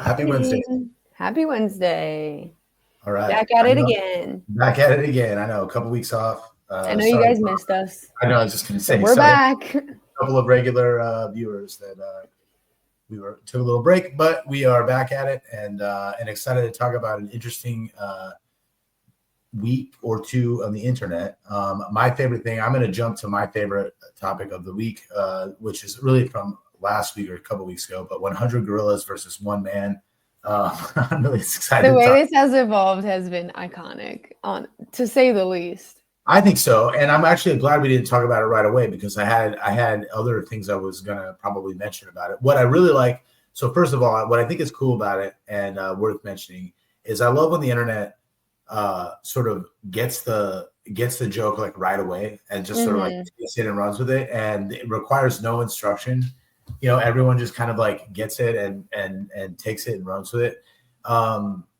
Happy Wednesday. Hey, happy Wednesday. All right. Back at it again. Back at it again. I know a couple weeks off. I know you Sorry. guys missed us, I know I was just going to but say we're sorry. back. A couple of regular viewers that we took a little break, but we are back at it and excited to talk about an interesting week or two on the internet. My favorite thing, I'm going to jump to my favorite topic of the week, which is really from last week or a couple weeks ago, but 100 gorillas versus one man. I'm really excited The to way talk. this has evolved has been iconic, to say the least. I think so, and I'm actually glad we didn't talk about it right away because I had other things I was gonna probably mention about it. What I really like, so first of all, what I think is cool about it and worth mentioning is I love when the internet sort of gets the joke like right away and just sort of like takes it and runs with it, and it requires no instruction. Everyone just kind of like gets it and takes it and runs with it.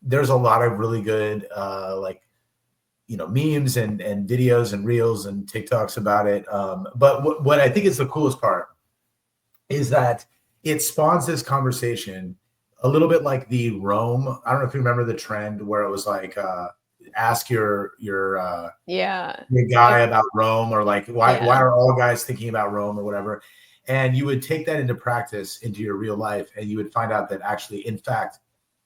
There's a lot of really good memes and videos and reels and TikToks about it. But what I think is the coolest part is that it spawns this conversation a little bit like the Rome. I don't know if you remember the trend where it was like ask your guy about Rome, or like why are all guys thinking about Rome or whatever. And you would take that into practice into your real life, and you would find out that actually, in fact,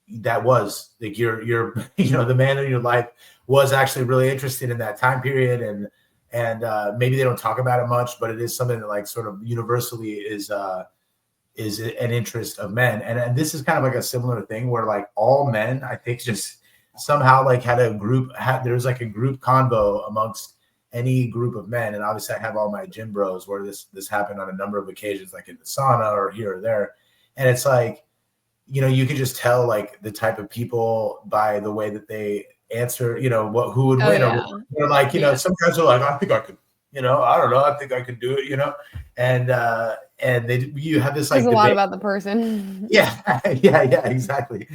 that was like your the man in your life was actually really interested in that time period, and maybe they don't talk about it much, but it is something that like sort of universally is an interest of men. And this is kind of like a similar thing where like all men, I think, just somehow like there's like a group convo amongst any group of men. And obviously I have all my gym bros where this happened on a number of occasions, like in the sauna or here or there. And it's like, you can just tell like the type of people by the way that they answer, who would win. Or like, some guys are like, I think I could, I don't know, I think I could do it, and you have this like a lot about the person. Yeah, exactly.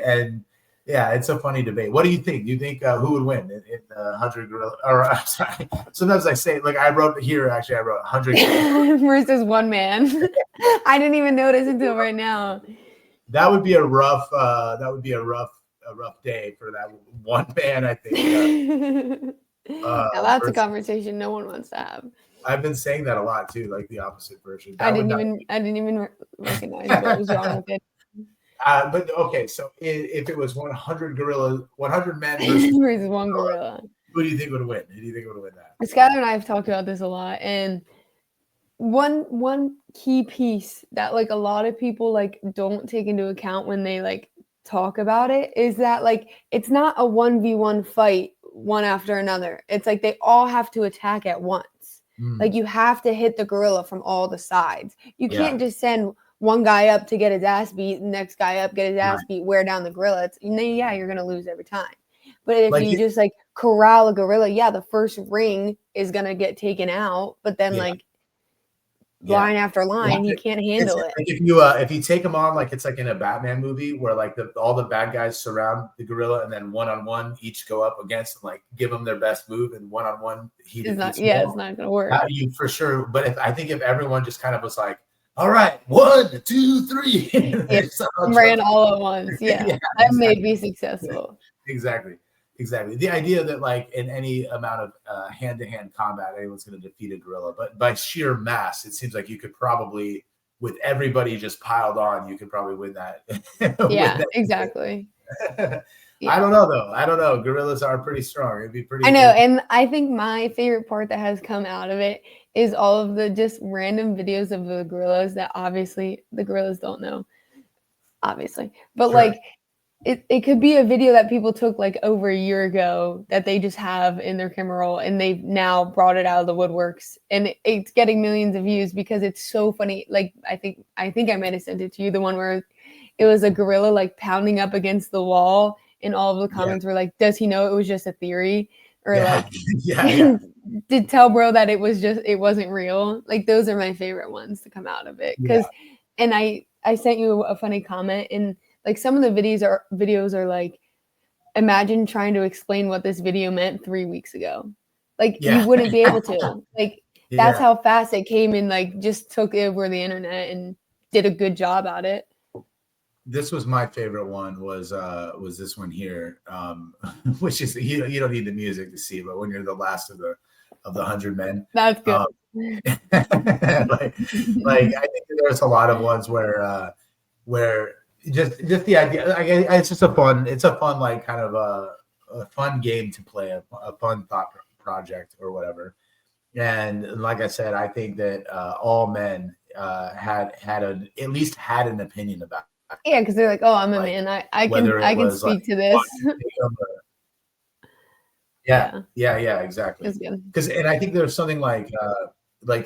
And yeah, it's a funny debate. What do you think? Do you think who would win in 100 gorilla? Or sorry, sometimes I say like I wrote 100 versus one man. I didn't even notice until right now. That would be a rough. Rough day for that one man, I think. Now that's a conversation no one wants to have. I've been saying that a lot too, like the opposite version. I didn't even recognize what was wrong with it. But okay, so if it was 100 gorillas, 100 men versus one gorilla, who do you think would win? Who do you think would win that? Skylar and I have talked about this a lot, and one key piece that like a lot of people like don't take into account when they like talk about it is that like it's not a 1v1 fight one after another. It's like they all have to attack at once. Like you have to hit the gorilla from all the sides. You can't just send one guy up to get his ass beat, next guy up, get his ass beat, wear down the gorilla. You're gonna lose every time. But if you just like corral a gorilla, the first ring is gonna get taken out, but then line after line, he can't handle it. Like if you take him on like it's like in a Batman movie where like all the bad guys surround the gorilla and then one-on-one each go up against and like give them their best move, and one-on-one it's not gonna work. You for sure. But I think if everyone just kind of was like, all right, 1, 2, 3, ran all at once, that may be successful. Exactly. The idea that like in any amount of hand-to-hand combat, anyone's going to defeat a gorilla, but by sheer mass, it seems like you could probably, with everybody just piled on, you could probably win that. Exactly. I don't know though. I don't know. Gorillas are pretty strong. It'd be pretty. I know, and I think my favorite part that has come out of it is all of the just random videos of the gorillas that obviously the gorillas don't know, obviously, but like. It could be a video that people took like over a year ago that they just have in their camera roll, and they've now brought it out of the woodworks, and it's getting millions of views because it's so funny. Like I think I might have sent it to you, the one where it was a gorilla like pounding up against the wall, and all of the comments were like, "Does he know it was just a theory?" Or like, "Did tell bro that it wasn't real?" Like those are my favorite ones to come out of it because, and I sent you a funny comment and. Like some of the videos are like, imagine trying to explain what this video meant 3 weeks ago. Like you wouldn't be able to. Like that's how fast it came and like just took over the internet and did a good job at it. this was my favorite one was this one here, which is you don't need the music to see, but when you're the last of the 100 men, That's good. like I think there's a lot of ones where just the idea, like, it's just a fun like kind of a fun game to play, a fun thought project or whatever. And like I said, I think that all men had at least had an opinion about it. Yeah, because they're like, oh, I'm a man. I can speak to this. Yeah, exactly. Because and I think there's something like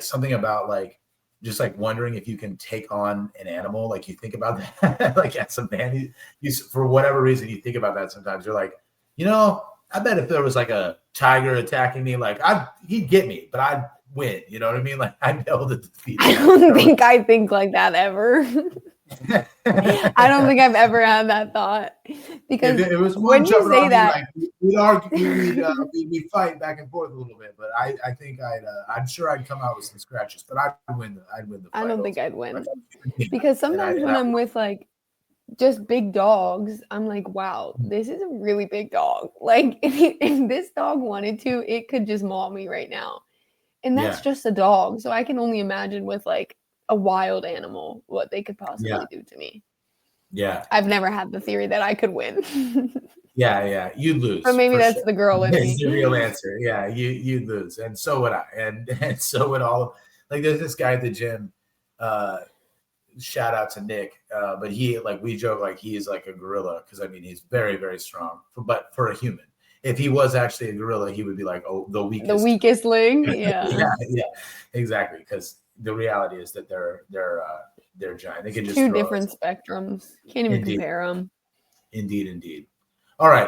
something about like just like wondering if you can take on an animal. Like you think about that, like as a man, you for whatever reason you think about that sometimes. You're like, I bet if there was like a tiger attacking me, like he'd get me, but I'd win. You know what I mean? Like I'd be able to defeat him. I don't think I think like that ever. I don't think I've ever had that thought, because it was when you say that, like, we'd argue, we'd fight back and forth a little bit, but I think I'm sure I'd come out with some scratches, but I'd win the fight. I don't think I'd win, because sometimes when I'm with like just big dogs, I'm like, wow, this is a really big dog. Like if this dog wanted to, it could just maul me right now, and that's just a dog. So I can only imagine with like a wild animal what they could possibly do to me. Yeah, I've never had the theory that I could win. Yeah, you'd lose. Or maybe that's the girl in me. It's the real answer. Yeah, you'd lose, and so would I, and so would all. Like there's this guy at the gym. Shout out to Nick, but he, like, we joke like he's like a gorilla, because I mean he's very, very strong, but for a human. If he was actually a gorilla, he would be like, oh, the weakest link. Yeah, exactly, because the reality is that they're giant. They can just two different spectrums. Can't even compare them. Indeed. All right.